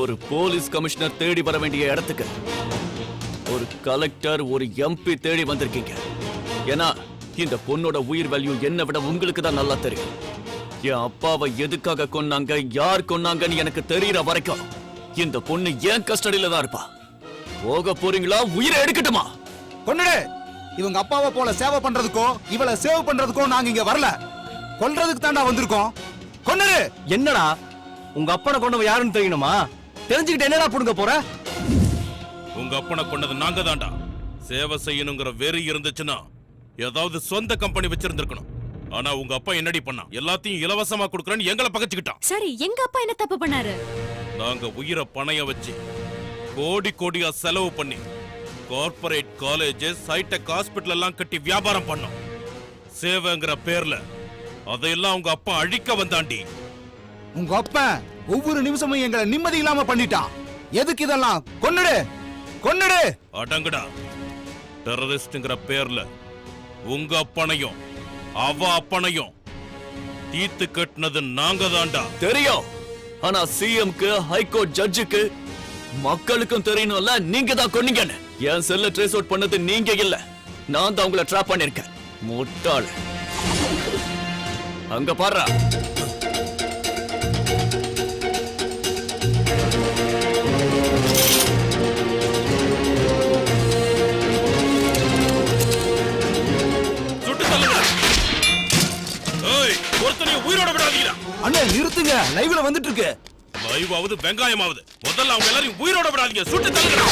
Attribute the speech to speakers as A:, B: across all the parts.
A: ஒரு police commissioner தேடி வர வேண்டிய இடத்துக்கு ஒரு கலெக்டர் ஒரு எம்பி தேடி வந்திருக்கீங்க. ஏன்னா இந்த பொண்ணோட உயிர் வேல்யூ என்ன விட உங்களுக்கு தான் நல்லா தெரியும். என் அப்பாவை எதுக்காக கொன்னாங்க, யார் கொன்னாங்கன்னு எனக்கு தெரியற வரைக்கும் இந்த பொண்ணு ஏன் கஸ்டடியில தான் இருப்பா. போக போறீங்களா, உயிரை எடுக்கட்டுமா?
B: கொன்னுடு. இவங்க அப்பாவை போல சேவை பண்றதுக்கோ இவளை சேவ் பண்றதுக்கோ நாங்க இங்க வரல, கொல்றதுக்கு தாண்டா வந்திருக்கோம். கொன்னுடு.
C: என்னடா உங்க அப்பனை கொண்டவன் யாருன்னு தெரியணுமா? தெரிஞ்சுக்கிட்டு என்னடா புடுங்க போற?
D: உங்க அப்பனை கொண்டது நாங்க தாண்டா. சேவை செய்யணுங்கிற வெறி இருந்துச்சுன்னா ஏதாவது சொந்த கம்பெனி வச்சிருந்திருக்கணும். ஆனா உங்க அப்பா என்னடி பண்ணா? எல்லாத்தையும் இலவசமா கொடுக்கறேன்னு எங்களை பகச்சுக்கிட்டான்.
E: சரி, எங்க அப்பா என்ன தப்பு பண்ணாரு?
D: நாங்க உயிரை பணைய வச்சு கோடி கோடியா செலவு பண்ணி கார்ப்பரேட் காலேஜஸ், ஹைடெக் ஹாஸ்பிட்டல் எல்லாம் கட்டி வியாபாரம் பண்ணோம். சேவைங்கிற பேர்ல அதையெல்லாம் உங்க அப்பா அழிக்க வந்தாண்டி.
B: உங்க அப்பா ஒவ்வொரு நிமிஷமும் எங்களை நிம்மதி இல்லாம பண்ணிட்டான். எதுக்கு இதெல்லாம்? கொன்னுடு, கொன்னுடு.
D: அடங்குடா. டெரரிஸ்ட்ங்கிற பேர்ல உங்க அப்பனையும் அவ அப்பனையும் தீத்து கட்டினது நாங்க தாண்டா.
A: தெரியும். ஆனா சிஎம்க்கு, ஹைகோர்ட் ஜட்ஜுக்கு, மக்களுக்கும் தெரியணும்ல நீங்க தான் கொன்னீங்கன்னு. என் செல்ல ட்ரேஸ் அவுட் பண்ணது நீங்க இல்ல, நான் தான் உங்களை ட்ராப் பண்ணிருக்கேன். முட்டாள். அங்க பாரு.
D: உயிரோட விடாதீங்க.
B: அண்ணே நிறுத்துங்க, லைவ்ல வந்துட்டு இருக்கு.
D: லைவாவது வெங்காயமாவது முதல்ல அவங்க எல்லாரையும் உயிரோட விடாதீங்க. சுட்டு தள்ளுங்க.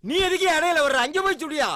C: நீ எதுக்கு இடையில வர்ற? அங்க போய் சுடியா.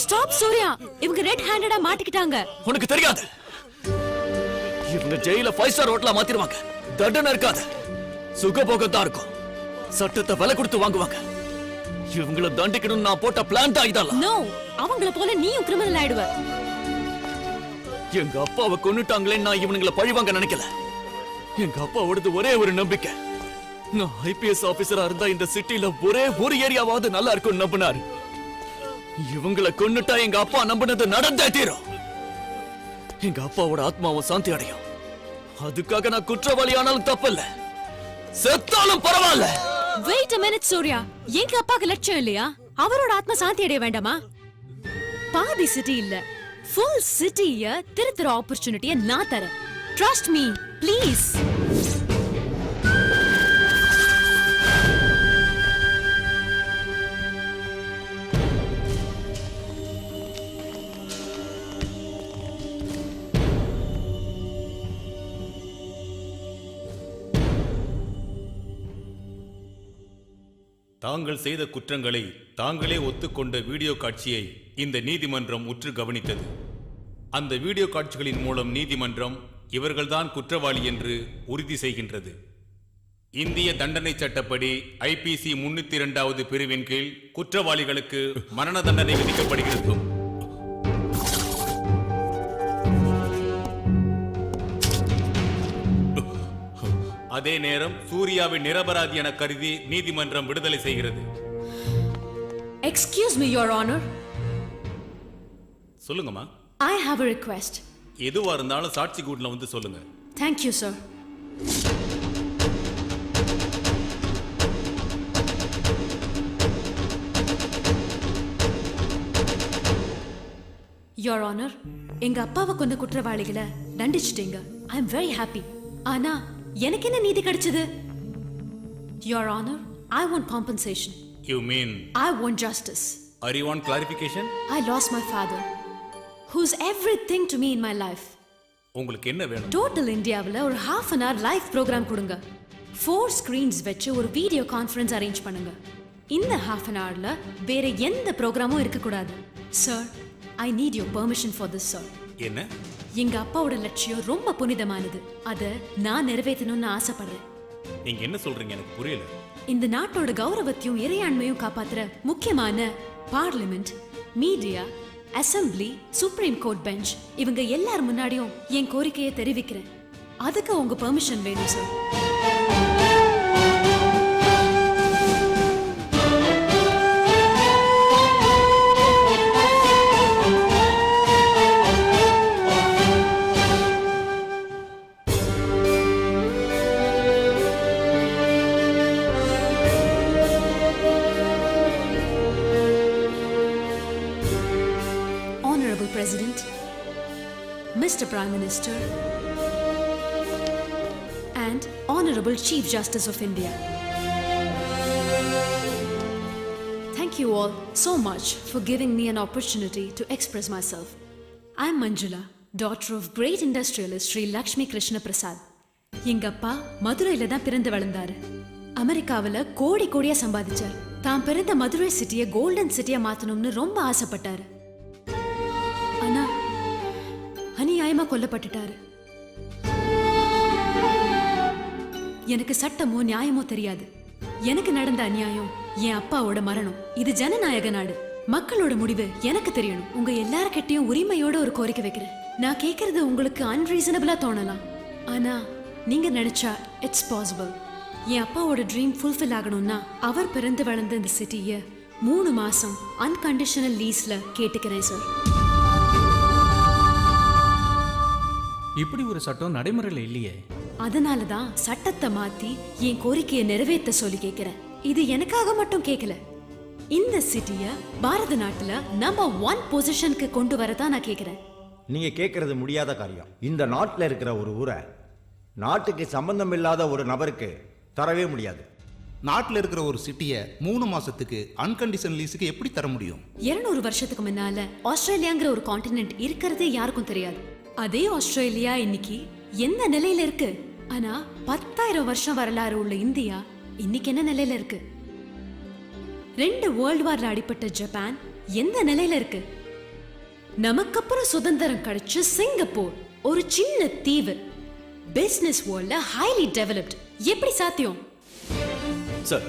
E: ஸ்டாப் சூர்யா, இவங்க ரெட் ஹேண்டடா மாட்டிக்கிட்டாங்க.
A: உனக்கு தெரியாது, இவங்க ஜெயில 5 ஸ்டார் ஹோட்டலா மாத்திடுவாங்க. தண்டனை இருக்காது, சுகபோகம் தான் இருக்கும். சட்டத்தை விலை கொடுத்து வாங்குவாங்க. இவங்கள தண்டிக்கணும் நான் போட்ட பிளான் தான் இதெல்லாம்.
E: நோ, அவங்கள போல நீயும் கிரிமினல் ஆயிடுவ.
A: எங்க அப்பாவை கொன்னுட்டாங்களே, நான் இவனுங்களை பழிவாங்க நினைக்கல. எங்க அப்பாவோடது ஒரே ஒரு நம்பிக்கை, நான் ஐபிஎஸ் ஆபீசரா இருந்தா இந்த சிட்டில ஒரே ஒரு ஏரியாவாவது நல்லா இருக்கும் நம்பினாரு. இவங்களை கொன்னுட்டா எங்க அப்பா நம்பினது நடந்தே தீரும். எங்க அப்பாவோட ஆத்மாவும் சாந்தி அடையும். அதுக்காக நான் குற்றவாளி ஆனாலும் தப்பில்ல, செத்தாலும் பரவாயில்ல.
E: வெயிட் a minute சூர்யா, எங்க அப்பாக்கு லட்சம் இல்லையா? அவரோட ஆத்மா சாந்தி அடைய வேண்டாமா? பாதி சிட்டி இல்ல, ஃபுல் சிட்டிய திருத்துற ஆப்பர்ச்சுனிட்டியை நான் தரேன். Trust me please.
F: தாங்கள் செய்த குற்றங்களை தாங்களே ஒத்துக்கொண்ட வீடியோ காட்சியை இந்த நீதிமன்றம் உற்று கவனித்தது. அந்த வீடியோ காட்சிகளின் மூலம் நீதிமன்றம் இவர்கள்தான் குற்றவாளி என்று உறுதி செய்கின்றது. இந்திய தண்டனை சட்டப்படி IPC 302வது பிரிவின் கீழ் குற்றவாளிகளுக்கு மரண தண்டனை விதிக்கப்படுகிறது. அதே நேரம் சூர்யாவை நிரபராதி என கருதி நீதிமன்றம் விடுதலை செய்கிறது.
E: Excuse me your honour.
F: சொல்லுங்கம்மா.
E: I have a request.
F: எதுவா இருந்தாலும் சாட்சி கூட்ல வந்து சொல்லுங்க.
E: Thank you sir. Your honor, எங்க அப்பாவை கொண்ட குற்றவாளிகளை தண்டிச்சிட்டீங்க. I am very happy. ஆனா எனக்கு என்ன நீதி கிடைச்சது? Your honor, I want compensation.
F: You mean
E: I want justice.
F: Are you on clarification?
E: I lost my father, who's everything to me in my life.
F: உங்களுக்கு என்ன வேணும்?
E: டோட்டல் இந்தியாவில் ஒரு half an hour live program கொடுங்க. 4 screens வச்சு ஒரு video conference arrange பண்ணுங்க. இந்த half an hourல வேற எந்த ப்ரோக்ராமும் இருக்கக்கூடாது. Sir, I need your permission for this, sir.
F: என்ன?
E: எங்க அப்பாவோட லட்சியம் ரொம்ப புனிதமானது. அத நான் நிறைவேற்றணும்னு ஆசைப்படுறேன்.
F: நீங்க என்ன சொல்றீங்க எனக்கு புரியல.
E: இந்த நாட்டோட கௌரவத்தையும் இறையாண்மையும் காப்பாத்துற முக்கியமான parliament, media, assembly, supreme court bench இவங்க எல்லார் முன்னாடியும் என் கோரிக்கையை தெரிவிக்கிறேன். அதுக்கு உங்க பெர்மிஷன் வேணும் sir. President, Mr. Prime Minister, and Honorable Chief Justice of India. Thank you all so much for giving me an opportunity to express myself. I am Manjula, daughter of great industrialist Sri Lakshmi Krishna Prasad. எங்க அப்பா மதுரையில தான் பிறந்து வளர்ந்தாரு. அமெரிக்காவில் கோடி கோடியா சம்பாதிச்சார். தான் பிறந்த மதுரை சிட்டியை கோல்டன் சிட்டியா மாத்தணும்னு ரொம்ப ஆசைப்பட்டாரு. ஆனா அநியாயமா கொல்லப்பட்டுட்டாரு. எனக்கு சட்டமோ நியாயமோ தெரியாது. எனக்கு நடந்த அநியாயம் என் அப்பாவோட மரணம். இது ஜனநாயக நாடு. மக்களோட முடிவு எனக்கு தெரியணும். உங்க எல்லார்கிட்டயும் உரிமையோட ஒரு கோரிக்கை வைக்கிறேன். நான் கேட்கறது உங்களுக்கு அன்ரீசனபிளா தோணலாம். ஆனா நீங்க நினைச்சா இட்ஸ் பாசிபிள். என் அப்பாவோட ட்ரீம் ஃபுல்ஃபில் ஆகணும்னா அவர் பிறந்து வளர்ந்த இந்த சிட்டியை 3 மாசம் அன்கண்டிஷனல் லீஸ்ல கேட்டுக்கிறேன் சார்.
G: இப்படி ஒரு சட்டம் நடைமுறையில் இல்லையே.
E: அதனாலதான் சட்டத்தை மாத்தி என் கோரிக்கையை நிறைவேற்ற சொல்லி கேட்கிறேன். இது எனக்காக மட்டும் கேட்கல, இந்த சிட்டிய பாரத நாட்டுல நம்பர் 1 பொசிஷனுக்கு கொண்டு வரதான் நான் கேட்கிறேன்.
H: நீங்க கேட்கறது முடியாத காரியம். இந்த நாட்டில் இருக்கிற ஒரு ஊரை நாட்டுக்கு சம்பந்தம் இல்லாத ஒரு நபருக்கு தரவே முடியாது.
B: நாட்டில் இருக்கிற ஒரு சிட்டியை 3 மாசத்துக்கு அன்கண்டிஷனல் லீஸுக்கு எப்படி தர முடியும்?
E: 200 வருஷத்துக்கு முன்னால ஆஸ்திரேலியாங்கிற ஒரு கான்டினென்ட் இருக்கிறதே யாருக்கும் தெரியாது. அதே ஆஸ்திரேலியா இன்னைக்கு எந்த நிலையில இருக்கு? ஆனா 10,000 வருஷம் வரலாறு உள்ள இந்தியா இன்னைக்கு என்ன நிலையில இருக்கு? 2 வேர்ல்ட் வார்ல அடிபட்ட ஜப்பான் எந்த நிலையில இருக்கு? நமக்கு அப்புறம் சுதந்திரம் கிடைச்ச சிங்கப்பூர் ஒரு சின்ன தீவு பிசினஸ் வேர்ல்ட்ல ஹைலி டெவலப்ட். எப்படி சாத்தியம்?
A: சார்,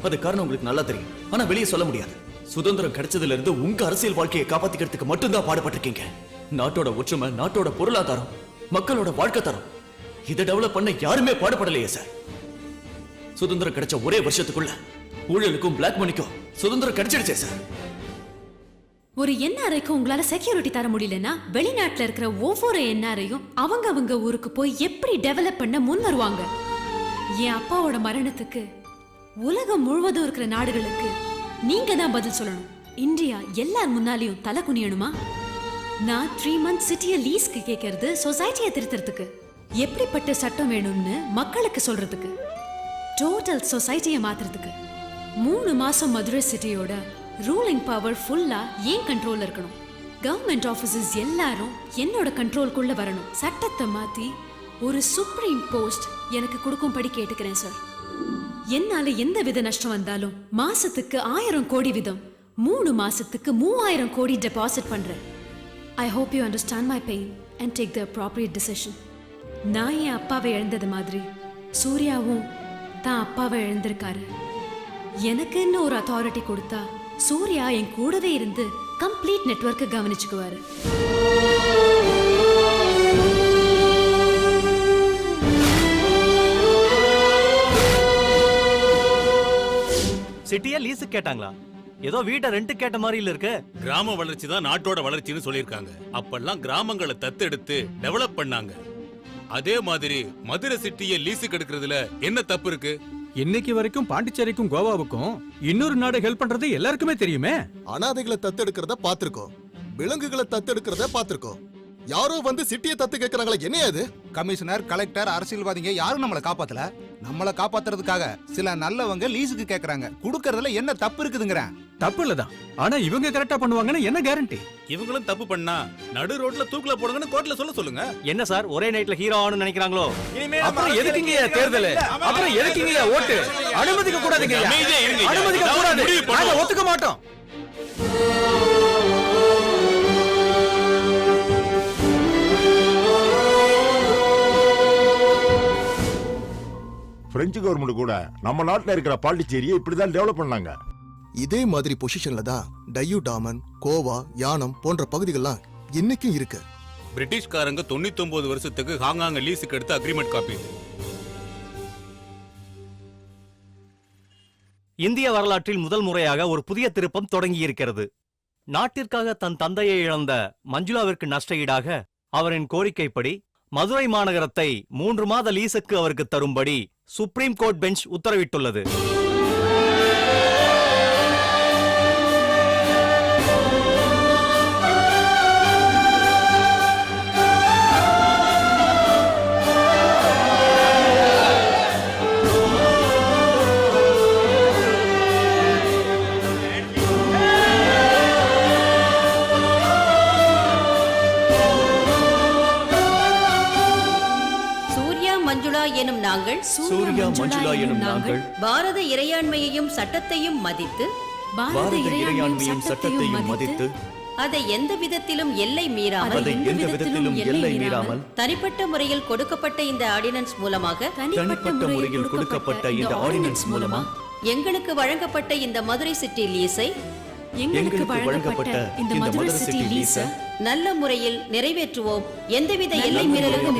A: அது காரணம் உங்களுக்கு நல்லா தெரியும். ஆனா வெளியே சொல்ல முடியாது. சுதந்திரம் கிடைச்சதுல இருந்து உங்க அரசியல் வாழ்க்கையை காப்பாத்திக்கிறதுக்கு மட்டும்தான் பாடுபட்டிருக்கீங்க. நாட்டோட ஒற்றுமை, நாட்டோட பொருளாதாரம், மக்களோட வாழ்க்கை தரம் இதை டெவலப் பண்ண யாருமே பாடுபடலையே சார். சுதந்திரம் கிடைச்ச ஒரே வருஷத்துக்குள்ள ஊழலுக்கும் பிளாக் மணிக்கும் சுதந்திரம் கிடைச்சிடுச்சே சார்.
E: ஒரு என்ஆர்ஐக்கு உங்களால செக்யூரிட்டி தர முடியலன்னா வெளிநாட்டுல இருக்கிற ஒவ்வொரு என்ஆர்ஐயும் அவங்க ஊருக்கு போய் எப்படி டெவலப் பண்ண முன் வருவாங்க. என் அப்பாவோட மரணத்துக்கு உலகம் முழுவதும் இருக்கிற நாடுகளுக்கு நீங்க தான் பதில் சொல்லணும். இந்தியா எல்லார் முன்னாலையும் தலை குனியணுமா? நான் 3 months சிட்டியை லீஸ்க்கு கேட்கறது சொசைட்டியை திருத்துறதுக்கு, எப்படிப்பட்ட சட்டம் வேணும்னு மக்களுக்கு சொல்றதுக்கு, டோட்டல் சொசைட்டியை மாத்துறதுக்கு. 3 மாசம் மதுரை சிட்டியோட ரூலிங் பவர் ஃபுல்லா ஏன் கண்ட்ரோல்ல இருக்கணும். கவர்மெண்ட் ஆபீசர்ஸ் எல்லாரும் என்னோட கண்ட்ரோல்குள்ள வரணும். சட்டத்தை மாத்தி ஒரு சுப்ரீம் போஸ்ட் எனக்கு கொடுக்கும்படி கேட்டுக்கிறேன் சார். என்னால எந்த வித நஷ்டம் வந்தாலும் மாசத்துக்கு 1000 கோடி வீதம் 3 மாசத்துக்கு 3000 கோடி டெபாசிட் பண்றேன். I hope you understand my pain and take the appropriate decision. நான் என் அப்பாவை இழந்தது மாதிரி சூர்யாவும் தான் அப்பாவை இழந்திருக்காரு. எனக்குன்னு ஒரு அத்தாரிட்டி கொடுத்தா சூர்யா என் கூடவே இருந்து கம்ப்ளீட் நெட்வொர்க்கை கவனிச்சுக்குவாரு.
C: சிட்டியா லீஸு கேட்டாங்களா? ஏதோ வீட்டை ரெண்ட் கேட்ட மாதிரி இருக்கு.
F: கிராம வளர்ச்சி தான் நாட்டோட வளர்ச்சின்னு சொல்லியிருக்காங்க. அப்பெல்லாம் கிராமங்களை தத்தெடுத்து டெவலப் பண்ணாங்க. அதே மாதிரி மதுரை சிட்டியை லீஸுக்கு எடுக்கிறதுல என்ன தப்பு இருக்கு?
G: இன்னைக்கு வரைக்கும் பாண்டிச்சேரிக்கும் கோவாவுக்கும் இன்னொரு நாடு ஹெல்ப் பண்றது எல்லாருக்குமே தெரியுமே.
I: அனாதைகளை தத்தெடுக்கிறத பாத்திருக்கோம், விலங்குகளை தத்தெடுக்கிறத பாத்திருக்கோம். யாரோ வந்து சிட்டியை தத்து கேட்கறாங்களே, என்ன அது?
B: கமிஷனர், கலெக்டர், அரசியல்வாதிங்க யாரும் நம்மளை காப்பாத்தல. நம்மளை காப்பாத்துறதுக்காக சில நல்லவங்க லீஸுக்கு கேக்குறாங்க. குடுக்கறதுல என்ன தப்பு இருக்குதுங்கிறேன்.
G: தப்பு இல்லதான், ஆனா இவங்க கரெக்டா பண்ணுவாங்கன்னு என்ன கேரண்டி?
F: இவங்களும் தப்பு பண்ணா நடு ரோட்ல தூக்குல போடுங்கன்னு கோர்ட்ல சொல்லுங்க.
C: என்ன சார் ஒரே நைட்ல ஹீரோ ஆகணும்னு நினைக்கிறாங்களோ?
G: அப்புறம் எதுக்குங்க தேர்தல்? அப்புறம் எதுக்குங்க ஓட்டு? அனுமதிக்க கூடாதுங்க.
F: அமைதியா இருங்க.
G: அனுமதிக்க கூடாது. நாங்க ஒத்துக்க மாட்டோம்.
J: பிரெஞ்சு கவர்மெண்ட் கூட நம்ம நாட்டுல இருக்கிற பாண்டிச்சேரியை இப்படிதான் டெவலப் பண்ணாங்க.
I: இதே மாதிரி பொசிஷன்ல தான் டையூ டாமன், கோவா, யானம் போன்ற பகுதிகள்லாம் இன்னைக்கும் இருக்கு.
F: பிரிட்டிஷ்காரங்க 99 வருஷத்துக்கு ஹாங்காங்க லீஸுக்கு எடுத்து அக்ரிமெண்ட் காப்பி.
C: இந்திய வரலாற்றில் முதல் முறையாக ஒரு புதிய திருப்பம் தொடங்கி இருக்கிறது. நாட்டிற்காக தன் தந்தையை இழந்த மஞ்சுளாவிற்கு நஷ்ட ஈடாக அவரின் கோரிக்கைப்படி மதுரை மாநகரத்தை 3 மாத லீஸுக்கு அவருக்கு தரும்படி சுப்ரீம் கோர்ட் பெஞ்ச் உத்தரவிட்டுள்ளது.
K: எனும் நாங்கள்
A: சூர்யா மஞ்சுளா எனும் நாங்கள்
K: பாரத இறையாண்மையையும் சட்டத்தையும் மதித்து
A: பாரத இறையாண்மையும் சட்டத்தையும் மதித்து
K: அதை எந்த விதத்திலும் எல்லை மீறாமல் தனிப்பட்ட முறையில் கொடுக்கப்பட்ட இந்த ஆர்டினன்ஸ் மூலமாக எங்களுக்கு வழங்கப்பட்ட இந்த மதுரை சிட்டி லீஸை
E: எங்களுக்கு வழங்கப்பட்ட இந்த மதுரை சிட்டி லீஸை
K: நல்ல முறையில் நிறைவேற்றுவோம். எந்தவித எல்லை மீறலுக்கும்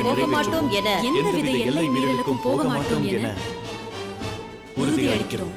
K: போக மாட்டோம் என
A: உறுதியளிக்கிறோம்.